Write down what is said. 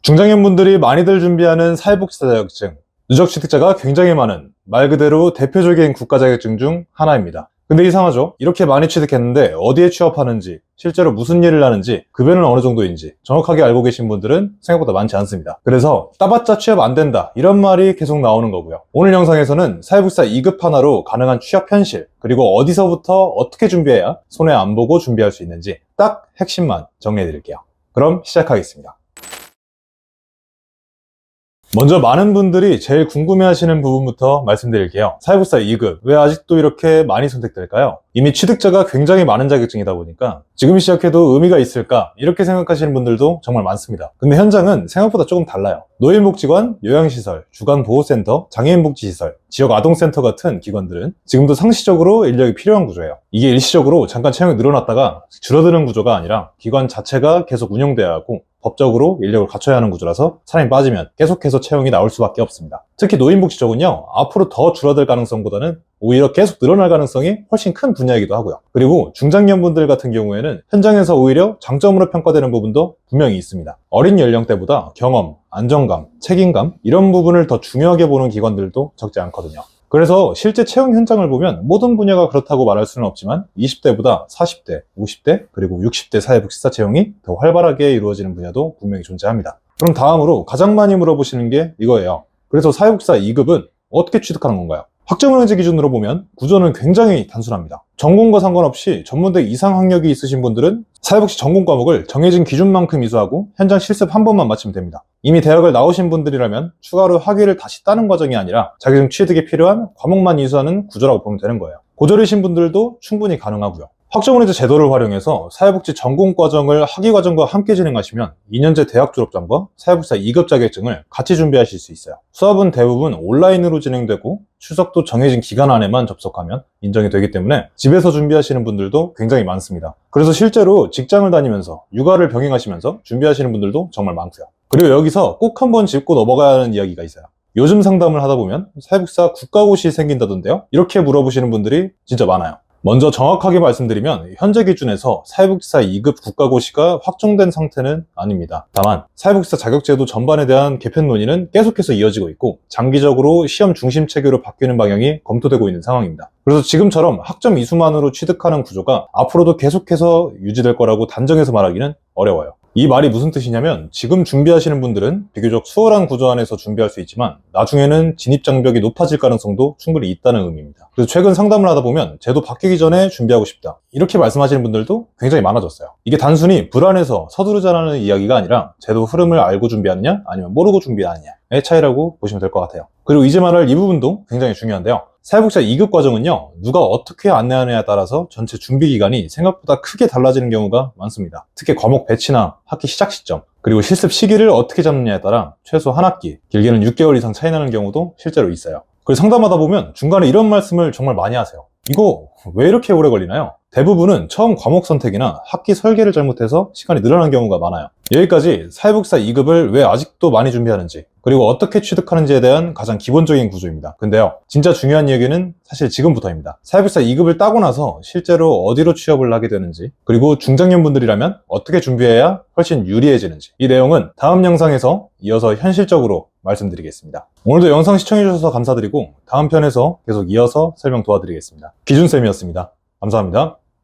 중장년분들이 많이들 준비하는 사회복지사 자격증, 누적 취득자가 굉장히 많은 말 그대로 대표적인 국가 자격증 중 하나입니다. 근데 이상하죠? 이렇게 많이 취득했는데 어디에 취업하는지, 실제로 무슨 일을 하는지, 급여는 어느 정도인지 정확하게 알고 계신 분들은 생각보다 많지 않습니다. 그래서 따봤자 취업 안 된다 이런 말이 계속 나오는 거고요. 오늘 영상에서는 사회복지사 2급 하나로 가능한 취업 현실, 그리고 어디서부터 어떻게 준비해야 손해 안 보고 준비할 수 있는지 딱 핵심만 정리해 드릴게요. 그럼 시작하겠습니다. 먼저 많은 분들이 제일 궁금해하시는 부분부터 말씀드릴게요. 사회복지사 2급, 왜 아직도 이렇게 많이 선택될까요? 이미 취득자가 굉장히 많은 자격증이다 보니까 지금 시작해도 의미가 있을까? 이렇게 생각하시는 분들도 정말 많습니다. 근데 현장은 생각보다 조금 달라요. 노인복지관, 요양시설, 주간보호센터, 장애인복지시설, 지역아동센터 같은 기관들은 지금도 상시적으로 인력이 필요한 구조예요. 이게 일시적으로 잠깐 채용이 늘어났다가 줄어드는 구조가 아니라 기관 자체가 계속 운영돼야 하고 법적으로 인력을 갖춰야 하는 구조라서 사람이 빠지면 계속해서 채용이 나올 수밖에 없습니다. 특히 노인복지 쪽은요, 앞으로 더 줄어들 가능성보다는 오히려 계속 늘어날 가능성이 훨씬 큰 분야이기도 하고요. 그리고 중장년분들 같은 경우에는 현장에서 오히려 장점으로 평가되는 부분도 분명히 있습니다. 어린 연령대보다 경험, 안정감, 책임감 이런 부분을 더 중요하게 보는 기관들도 적지 않거든요. 그래서 실제 채용 현장을 보면 모든 분야가 그렇다고 말할 수는 없지만 20대보다 40대, 50대, 그리고 60대 사회복지사 채용이 더 활발하게 이루어지는 분야도 분명히 존재합니다. 그럼 다음으로 가장 많이 물어보시는 게 이거예요. 그래서 사회복지사 2급은 어떻게 취득하는 건가요? 학점은행제 기준으로 보면 구조는 굉장히 단순합니다. 전공과 상관없이 전문대 이상 학력이 있으신 분들은 사회복지 전공 과목을 정해진 기준만큼 이수하고 현장 실습 한 번만 마치면 됩니다. 이미 대학을 나오신 분들이라면 추가로 학위를 다시 따는 과정이 아니라 자격증 취득에 필요한 과목만 이수하는 구조라고 보면 되는 거예요. 고졸이신 분들도 충분히 가능하고요. 학점은행제 제도를 활용해서 사회복지 전공 과정을 학위 과정과 함께 진행하시면 2년제 대학 졸업장과 사회복지사 2급 자격증을 같이 준비하실 수 있어요. 수업은 대부분 온라인으로 진행되고 출석도 정해진 기간 안에만 접속하면 인정이 되기 때문에 집에서 준비하시는 분들도 굉장히 많습니다. 그래서 실제로 직장을 다니면서 육아를 병행하시면서 준비하시는 분들도 정말 많고요. 그리고 여기서 꼭 한번 짚고 넘어가야 하는 이야기가 있어요. 요즘 상담을 하다 보면 사회복지사 국가고시 생긴다던데요? 이렇게 물어보시는 분들이 진짜 많아요. 먼저 정확하게 말씀드리면 현재 기준에서 사회복지사 2급 국가고시가 확정된 상태는 아닙니다. 다만 사회복지사 자격제도 전반에 대한 개편 논의는 계속해서 이어지고 있고 장기적으로 시험 중심 체계로 바뀌는 방향이 검토되고 있는 상황입니다. 그래서 지금처럼 학점 이수만으로 취득하는 구조가 앞으로도 계속해서 유지될 거라고 단정해서 말하기는 어려워요. 이 말이 무슨 뜻이냐면 지금 준비하시는 분들은 비교적 수월한 구조 안에서 준비할 수 있지만 나중에는 진입장벽이 높아질 가능성도 충분히 있다는 의미입니다. 그래서 최근 상담을 하다 보면 제도 바뀌기 전에 준비하고 싶다 이렇게 말씀하시는 분들도 굉장히 많아졌어요. 이게 단순히 불안해서 서두르자라는 이야기가 아니라 제도 흐름을 알고 준비하느냐 아니면 모르고 준비하느냐의 차이라고 보시면 될 것 같아요. 그리고 이제 말할 이 부분도 굉장히 중요한데요. 사회복지사 2급 과정은요, 누가 어떻게 안내하느냐에 따라서 전체 준비 기간이 생각보다 크게 달라지는 경우가 많습니다. 특히 과목 배치나 학기 시작 시점, 그리고 실습 시기를 어떻게 잡느냐에 따라 최소 한 학기, 길게는 6개월 이상 차이 나는 경우도 실제로 있어요. 그리고 상담하다 보면 중간에 이런 말씀을 정말 많이 하세요. 이거 왜 이렇게 오래 걸리나요? 대부분은 처음 과목 선택이나 학기 설계를 잘못해서 시간이 늘어난 경우가 많아요. 여기까지 사회복지사 2급을 왜 아직도 많이 준비하는지, 그리고 어떻게 취득하는지에 대한 가장 기본적인 구조입니다. 근데요, 진짜 중요한 얘기는 사실 지금부터입니다. 사회복지사 2급을 따고 나서 실제로 어디로 취업을 하게 되는지, 그리고 중장년분들이라면 어떻게 준비해야 훨씬 유리해지는지, 이 내용은 다음 영상에서 이어서 현실적으로 말씀드리겠습니다. 오늘도 영상 시청해주셔서 감사드리고 다음 편에서 계속 이어서 설명 도와드리겠습니다. 기준쌤이었습니다. 감사합니다.